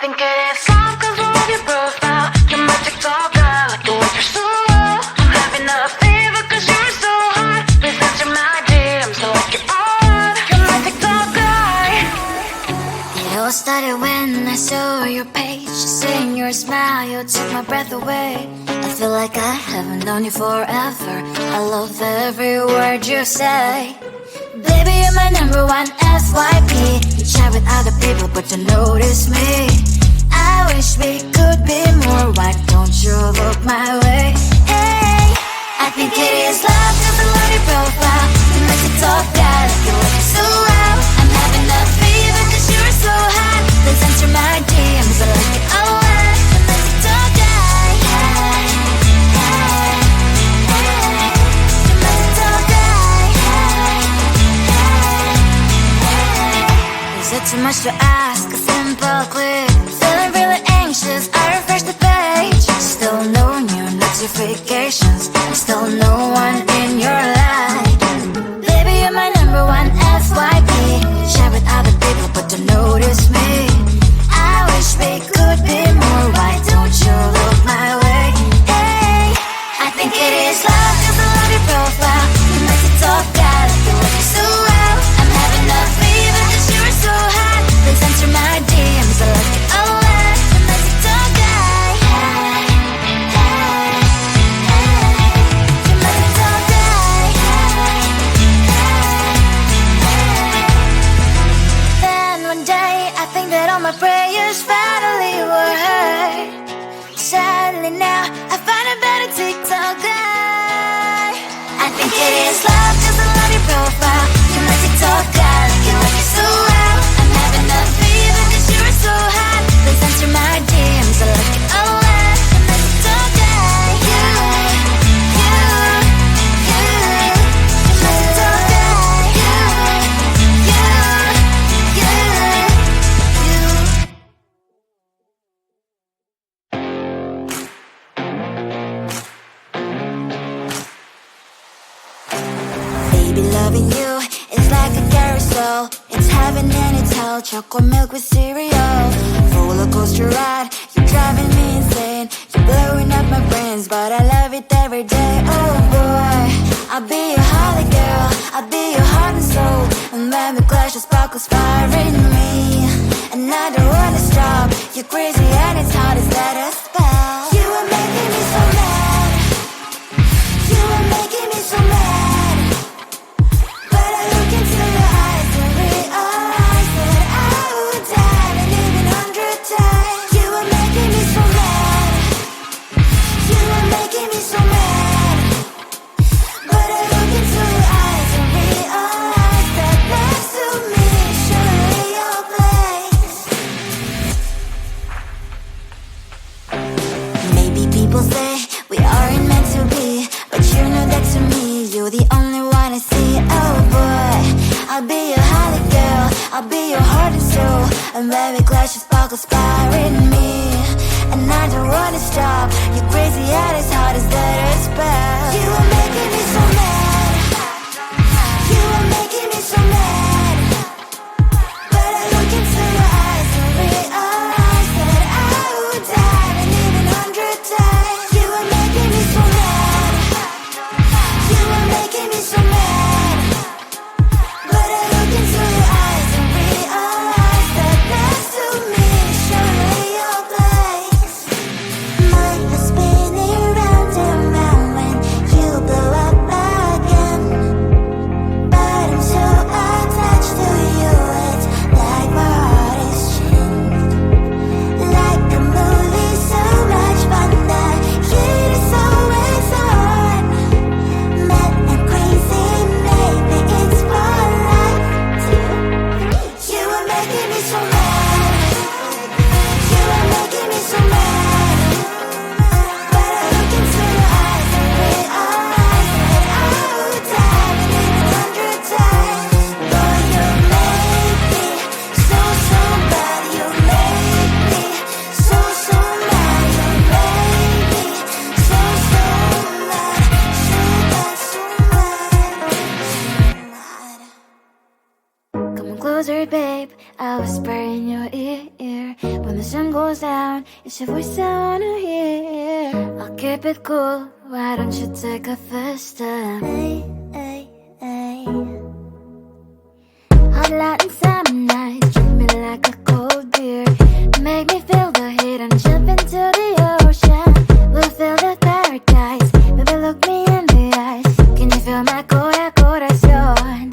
think it is soft cause I love your profile. You're my TikTok girl, like the way you're so low. I'm having a fever cause you're so hot. Please answer my DMs so I can on. You're my TikTok guy. It all started when I saw your page. Seeing your smile, you took my breath away. I feel like I haven't known you forever. I love every word you say. Baby, you're my number one FYP. You chat with other people but you notice me. I wish we could be more. Why don't you look my way? Hey, I think it is love cause I love your profile. You make it talk that you look so well. I'm having a fever cause you're so hot. Please answer my DMs, I like it a lot. You make it talk that. Hey, hey, hey. You make it talk that. Is it too much to ask? A simple click. Feeling really anxious, I refresh the page. Still no new notifications. Still no one in your life. Baby, you're my number one FYP. Share with other people but don't notice me. I wish we could be more. Why don't you look my way? Hey, I think it is love cause I love your profile. You make it talk that you look so well. I'm having a fever cause you're so hot. Please answer my DMs, I like it a lot. You make it talk that. Hey, hey, hey. You make it talk that. Hey, hey, hey. Then one day I think that all my prayers finally were heard. Sadly now I find a better TikTok guy. I think it is love cause I love your profile. You make it talk guy, you like it so well. I'm having a fever cause you're so hot. Please answer my DMs, I like it a lot. You make it talk guy. You make it talk guy. Baby, loving you is like a carousel. It's heaven and it's hell. Chocolate milk with cereal. Roller coaster ride, you're driving me insane. You're blowing up my brains, but I love it every day. Oh boy, I'll be your holly girl. I'll be your heart and soul. And when we clash, the sparkles fire in me. And I don't wanna stop. You're crazy and it's hard as let us spell. You are making me so mad. You are making me so mad. But I look into your eyes and realize that I would die and even 100 times. You are making me so mad. You are making me so mad. But I look into your eyes and realize that next to me should be your place. closer, babe. I'll whisper in your ear. When the sun goes down, it's your voice I wanna hear. I'll keep it cool, why don't you take a first step? Hey, hey, hey. Hot Latin summer nights, treat me like a cold beer. Make me feel the heat and jump into the ocean. We'll feel the paradise, baby look me in the eyes. Can you feel my corazón?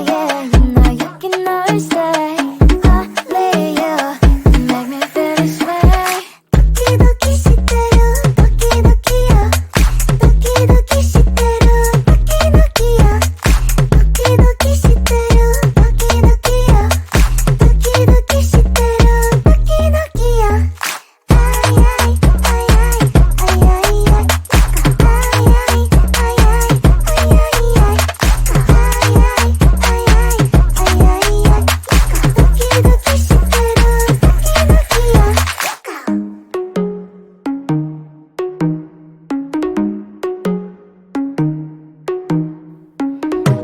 Yeah, you know you can always stay. Only you can make me feel this way. 도끼도끼 시대로 도끼도끼야. 도끼도끼 시대로 도끼도끼야. 도끼도끼 시대로 도끼도끼야. 도끼도끼 시대로 도끼도끼야.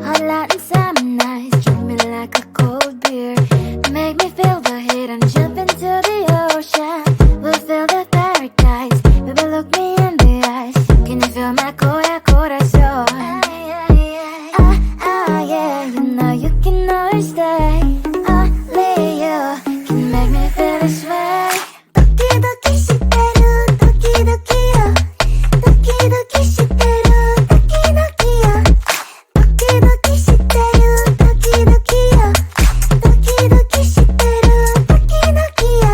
Hot Latin summer nights, treat me like a cold beer. Make me feel the heat and jump into the ocean. We'll feel the paradise, baby look me in the eyes. Can you feel my corazón? Yeah, you know you can always stay. Only you can make me feel this way. 도끼도끼 시대로 도끼도끼야. 도끼도끼 시대로 도끼도끼야. 도끼도끼 시대로 도끼도끼야. 도끼도끼 시대로 도끼도끼야.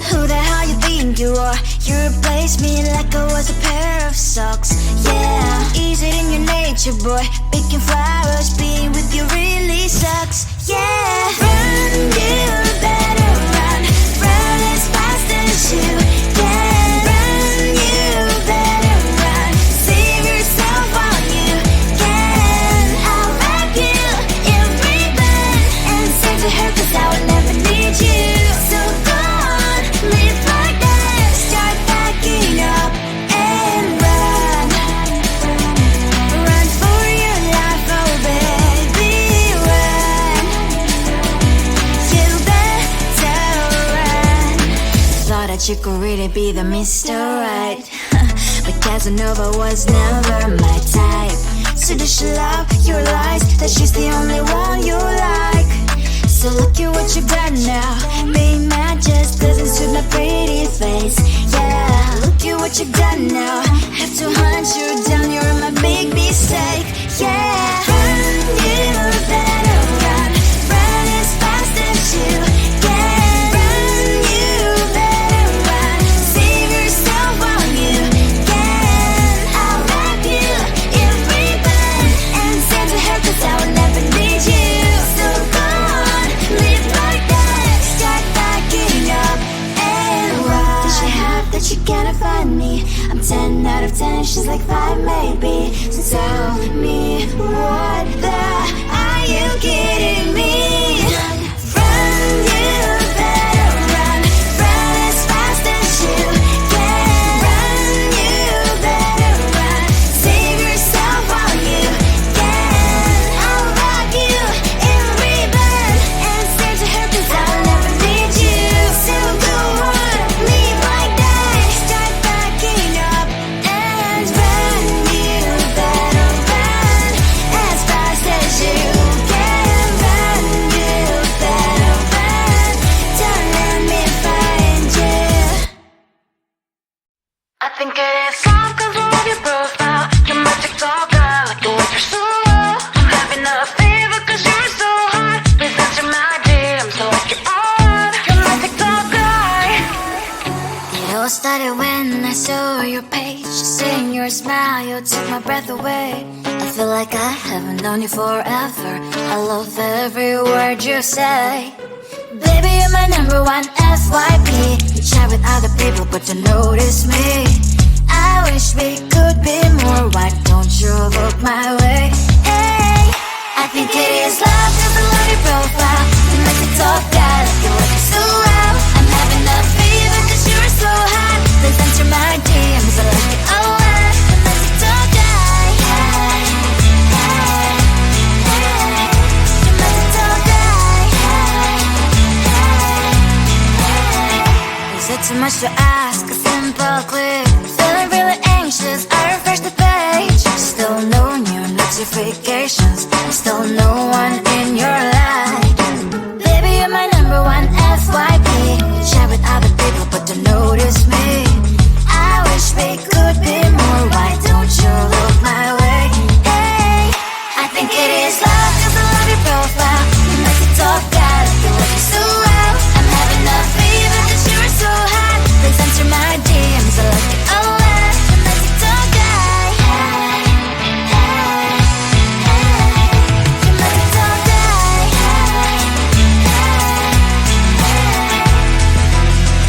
Who the hell you think you are? You replaced me like I was a pair of socks. Yeah, is it in your nature, boy? Picking flowers, being with you really sucks. Yeah, run, you better run. Run as fast as you can. Run, you better run. Save yourself while you can. I'll wrap you in ribbon and send to her 'cause I will never need you. So go on, live like that. Start backing up and run. Run for your life, oh baby, run. You better run. Thought that you could really be the Mr. Right, but Casanova was never my type. So does she love your lies, that she's the only one you like? So look at what you've done now. Being mad just doesn't suit my pretty face. Yeah, look at what you've done now. Have to hunt you down, you're my big mistake. Yeah, run, you better run. Run as fast as you can. Run, you better run. Save yourself while you can. I'll wrap you in ribbon and send to her 'cause I will never need you. So go on, live like that. Start backing up and run. Does she have that she cannot find me? I'm 10 out of 10, she's like 5 maybe. So tell me, what the are you kidding me? Run, you better run. Run as fast as you can. Run, you better run. Save yourself while you can. I'll wrap you in ribbon and send to her 'cause I'll never need you. So go on, live like that. Start backing up and run. You better run as fast as you can. Run, you better run. Don't let me find you. I think it is some control of your profile. You're my TikTok girl, like the way you're so low. I'm having a fever 'cause you're so hot. Please answer my DMs so I can on. You're my TikTok guy. It all started when I saw your page. Seeing your smile, you took my breath away. I feel like I haven't known you forever. I love every word you say. Baby, you're my number one FYP. You chat with other people but don't notice me. I wish we could be more. Why don't you look my way? Hey, I think it is love cause I love your profile. You make me talk guy like you work so well. I'm having a fever cause you're so hot. Please answer my DMs, I like it a lot. You make me talk guy. Hey, hey, hey. You make me talk guy. Hey, hey, hey. Is it too much to ask? A simple click. Feeling really anxious, I refresh the page. Still no new notifications. Still no one in your life. Baby, you're my number one FYP. You chat with other people but don't notice me. I wish we could be more. Why don't you look my way? Hey, I think it is love cause I love your profile. You make me talk guy like you work so well. I'm having a fever cause you're so hot. Please answer my DMs, I like it a lot. You make me talk guy. Hey, hey, hey. You make me talk guy. Hey, hey, hey.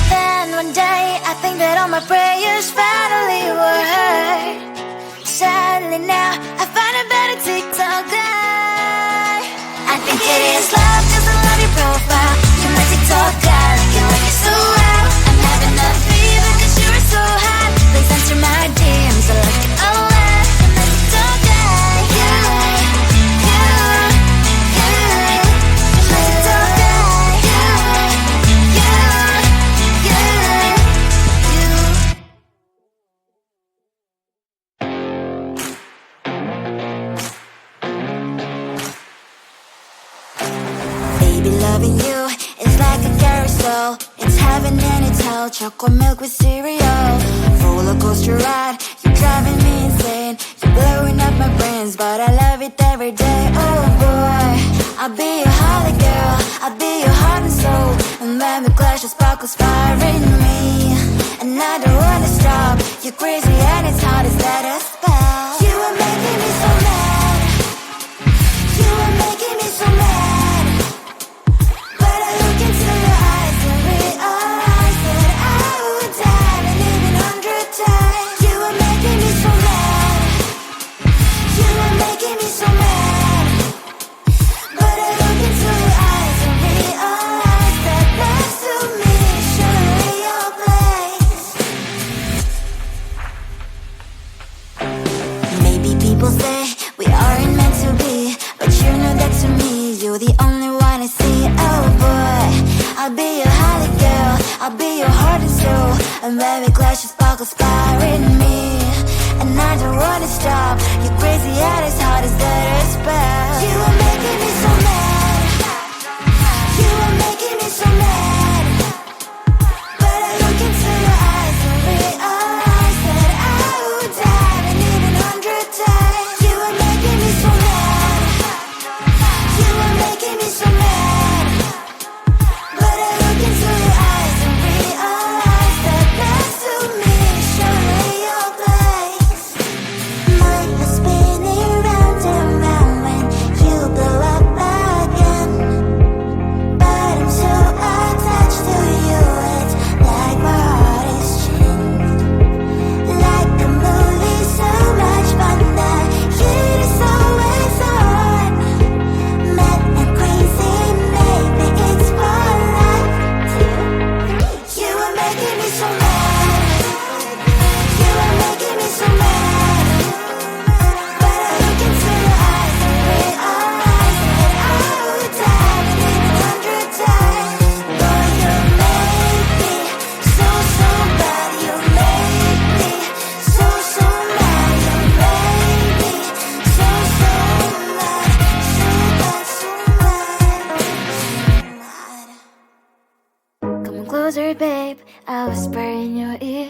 Then one day I think that all my prayers finally were heard. Sadly now I find a better TikTok guy. I think it is love cause I love your profile. You're my TikTok guy like you work it so well. I'm having a fever cause you're so hot. Please answer my DMs, I like it a lot. You're my TikTok guy. You, you, you. You're my TikTok guy. You, you, you. Baby, loving you is like a carousel. It's heaven and it's hell. Chocolate milk with cereal. Roller coaster ride. You're driving me insane. You're blowing up my brains, but I love it every day. Oh boy, I'll be your holly girl. I'll be your heart and soul. And when we clash, the sparkles fire in me. And I don't wanna stop. You're crazy and it's hard as let us spell. You are making me so mad. You are making me so mad. But I look into your eyes and realize that I would die and even 100 times. You are making me so mad. You are making me so mad. But I look into your eyes and realize that next to me is surely your place. Maybe people say we aren't meant to be, but you know that to me you're the only one I see. Oh boy, I'll be your holly girl. I'll be your heart and soul. And when we clash, the sparkles fire in me. And I don't wanna stop. You're crazy and as hard as that spell. You are making me so mad. You are making me so mad. But I look into your eyes and realize that I would die and even 100 times. You are making me so mad. You are making me so mad. But I look into your eyes and realize that next to me is surely your place. My heart's spinning round and round when you blow up again. But I'm so attached to you, it's like my heart is chained. Like a movie, so much fun. The heat is always on. Mad and crazy, maybe it's for life. 2, 3. You are making me so mad. You are making me so mad. But I look into your eyes and realize that I would die and even 100 times. Boy, you make me so, so bad. You make me so, so mad. You make me so, so mad. So bad, so mad, so mad. Come closer, babe. I'll whisper in your ear.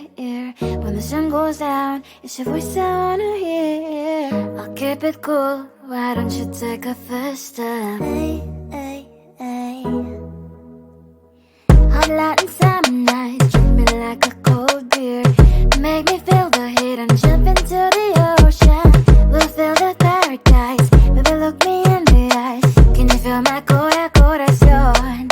When the sun goes down, it's your voice I wanna hear. I'll keep it cool. Why don't you take a first step? Hey, hey, hey. Hot Latin summer nights, treat me like a cold beer. Make me feel the heat and jump into the ocean. We'll feel the paradise. Baby, look me in the eyes. Can you feel my corazón?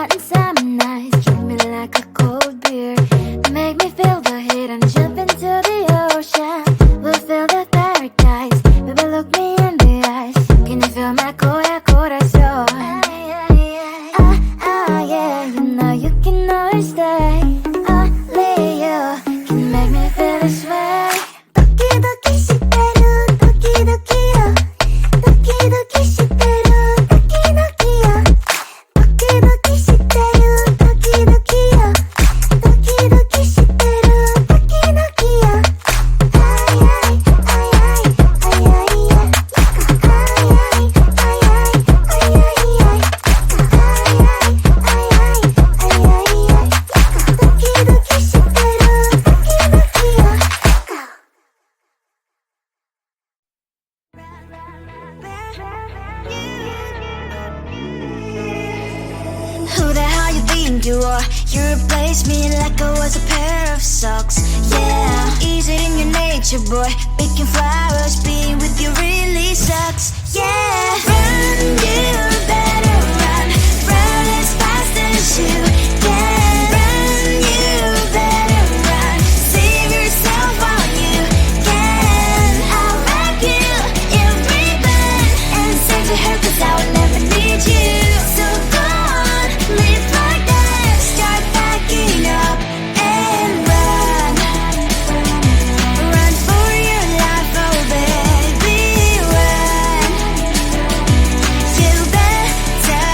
hot and summer nights. Treat me like a cold beer. Make me feel the heat and jump into the ocean. We'll feel the paradise. Baby, look me in the eyes. Can you feel my corazón? Yeah, you know you can always stay. Only you can make me feel this way. 도끼도끼 시대로 도끼도끼요. 도끼도끼 시대로 도끼도끼요. 도끼도끼 시대로 도끼도끼요. 도끼도끼 시대로 도끼도끼요. 아이아이 아이아이 아이아이야. 아이아이 아이아이 아이아이야. Who the hell you think you are? You replaced me like I was a pair of socks. Yeah, is it in your nature, boy? Picking flowers, being with you really sucks. Yeah, run, you better run. Run as fast as you can. Run, you better run. Save yourself while you can. I'll wrap you in ribbon and send to her, 'cause I will never need you. So go on, live like that. Start backing up and run. Run for your life, oh baby, run. You better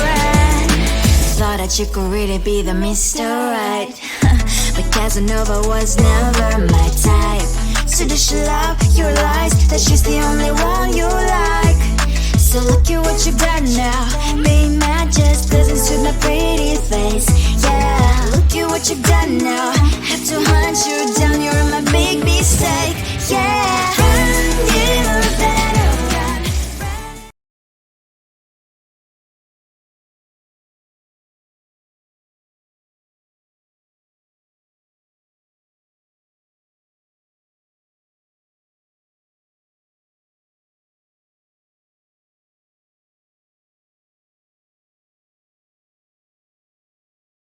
run. Thought that you could really be the Mr. Right, but Casanova was never my type. So does she love your lies, that she's the only one you like? So look at what you got now. Being mad just doesn't suit my pretty face. Yeah, look at what you got now. Have to hunt you down.